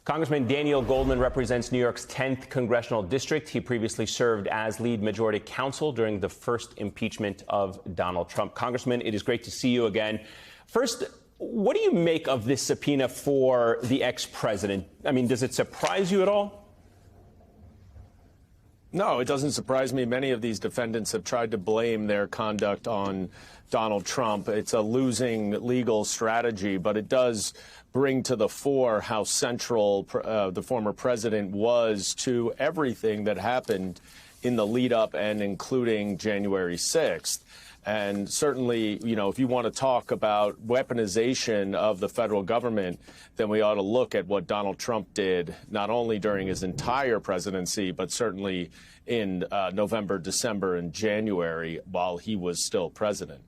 Congressman Daniel Goldman represents New York's 10th congressional district. He previously served as lead majority counsel during the first impeachment of Donald Trump. Congressman, it is great to see you again. First, what do you make of this subpoena for the ex-president? I mean, does it surprise you at all? No, it doesn't surprise me. Many of these defendants have tried to blame their conduct on Donald Trump. It's a losing legal strategy, but it does bring to the fore how central the former president was to everything that happened in the lead up and including January 6th. And certainly, you know, if you want to talk about weaponization of the federal government, then we ought to look at what Donald Trump did, not only during his entire presidency, but certainly in November, December, and January while he was still president.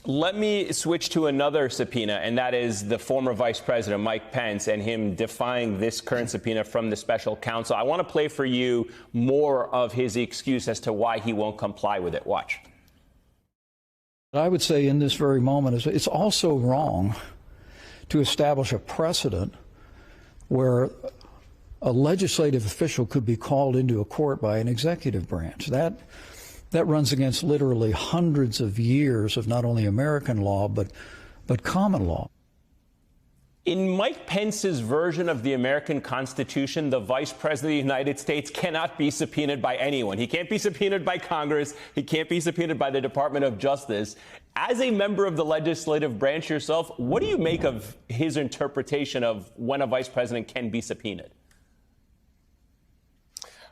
Let me switch to another subpoena, and that is the former Vice President, Mike Pence, and him defying this current subpoena from the special counsel. I want to play for you more of his excuse as to why he won't comply with it. Watch. I would say in this very moment is it's also wrong to establish a precedent where a legislative official could be called into a court by an executive branch. That runs against literally hundreds of years of not only American law, but common law. In Mike Pence's version of the American Constitution, the Vice President of the United States cannot be subpoenaed by anyone. He can't be subpoenaed by Congress. He can't be subpoenaed by the Department of Justice. As a member of the legislative branch yourself, what do you make of his interpretation of when a vice president can be subpoenaed?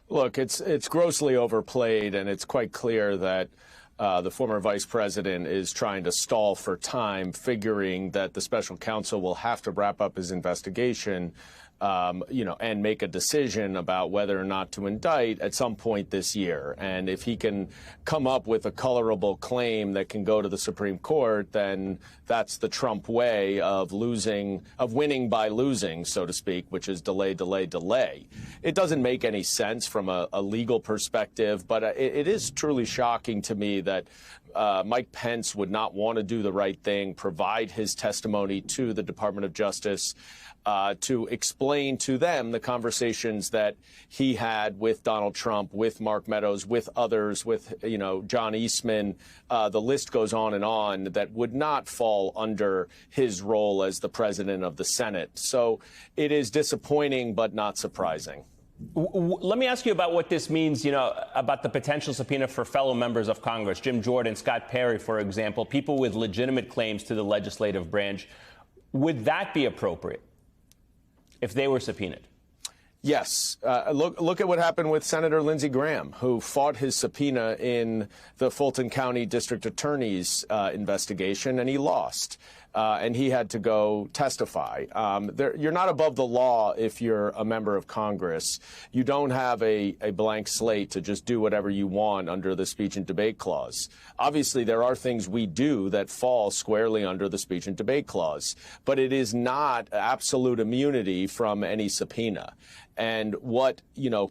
Look, it's grossly overplayed, and it's quite clear that the former vice president is trying to stall for time, figuring that the special counsel will have to wrap up his investigation, and make a decision about whether or not to indict at some point this year. And if he can come up with a colorable claim that can go to the Supreme Court, then that's the Trump way of winning by losing, so to speak, which is delay, delay, delay. It doesn't make any sense from a legal perspective, but it is truly shocking to me that Mike Pence would not want to do the right thing, provide his testimony to the Department of Justice, to explain to them the conversations that he had with Donald Trump, with Mark Meadows, with others, with, John Eastman. The list goes on that would not fall under his role as the president of the Senate. So it is disappointing, but not surprising. Let me ask you about what this means, about the potential subpoena for fellow members of Congress, Jim Jordan, Scott Perry, for example, people with legitimate claims to the legislative branch. Would that be appropriate if they were subpoenaed? Yes. Look at what happened with Senator Lindsey Graham, who fought his subpoena in the Fulton County District Attorney's investigation, and he lost. And he had to go testify. You're not above the law if you're a member of Congress. You don't have a blank slate to just do whatever you want under the speech and debate clause. Obviously, there are things we do that fall squarely under the speech and debate clause, but it is not absolute immunity from any subpoena. And what,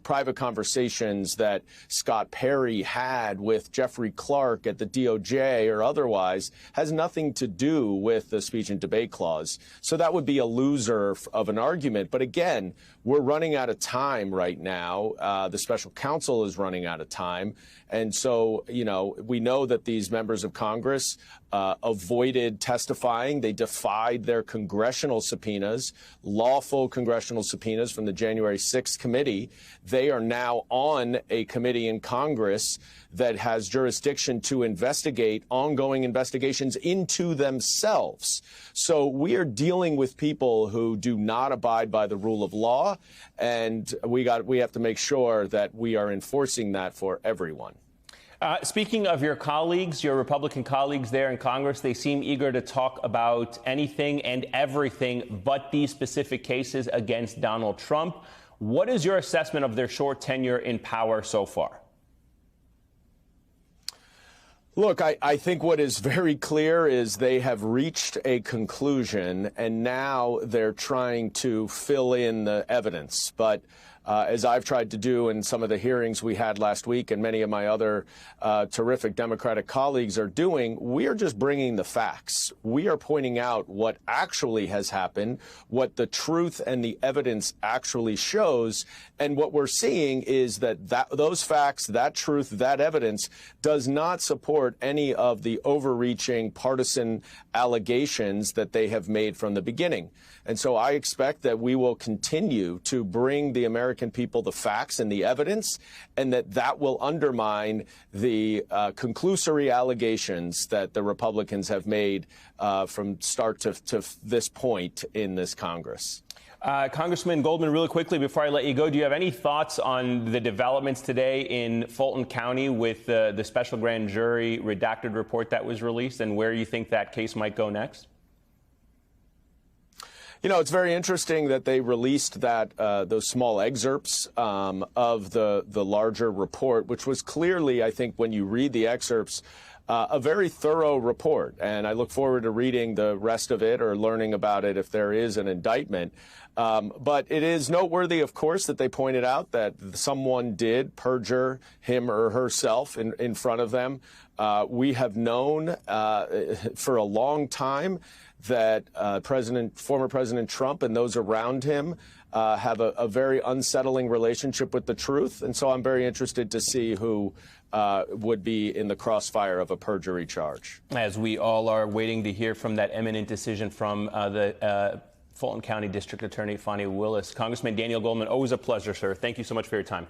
private conversations that Scott Perry had with Jeffrey Clark at the DOJ or otherwise has nothing to do with the speech and debate clause. So that would be a loser of an argument. But again, we're running out of time right now. The special counsel is running out of time. And so, we know that these members of Congress avoided testifying. They defied their congressional subpoenas, lawful congressional subpoenas from the January 6th committee. They are now on a committee in Congress that has jurisdiction to investigate ongoing investigations into themselves. So we are dealing with people who do not abide by the rule of law, and we have to make sure that we are enforcing that for everyone. Speaking of your colleagues, your Republican colleagues there in Congress, they seem eager to talk about anything and everything but these specific cases against Donald Trump. What is your assessment of their short tenure in power so far? Look, I think what is very clear is they have reached a conclusion, and now they're trying to fill in the evidence. But as I've tried to do in some of the hearings we had last week and many of my other terrific Democratic colleagues are doing, we are just bringing the facts. We are pointing out what actually has happened, what the truth and the evidence actually shows. And what we're seeing is that those facts, that truth, that evidence does not support any of the overreaching partisan allegations that they have made from the beginning. And so I expect that we will continue to bring the American people the facts and the evidence, and that will undermine the conclusory allegations that the Republicans have made from start to this point in this Congress. Congressman Goldman, really quickly before I let you go, do you have any thoughts on the developments today in Fulton County with the special grand jury redacted report that was released and where you think that case might go next? You know, it's very interesting that they released that those small excerpts of the larger report, which was clearly, I think, when you read the excerpts, a very thorough report. And I look forward to reading the rest of it or learning about it if there is an indictment. But it is noteworthy, of course, that they pointed out that someone did perjure him or herself in front of them. We have known for a long time that former President Trump and those around him have a very unsettling relationship with the truth. And so I'm very interested to see who would be in the crossfire of a perjury charge. As we all are waiting to hear from that imminent decision from the Fulton County District Attorney Fani Willis. Congressman Daniel Goldman, always a pleasure, sir. Thank you so much for your time.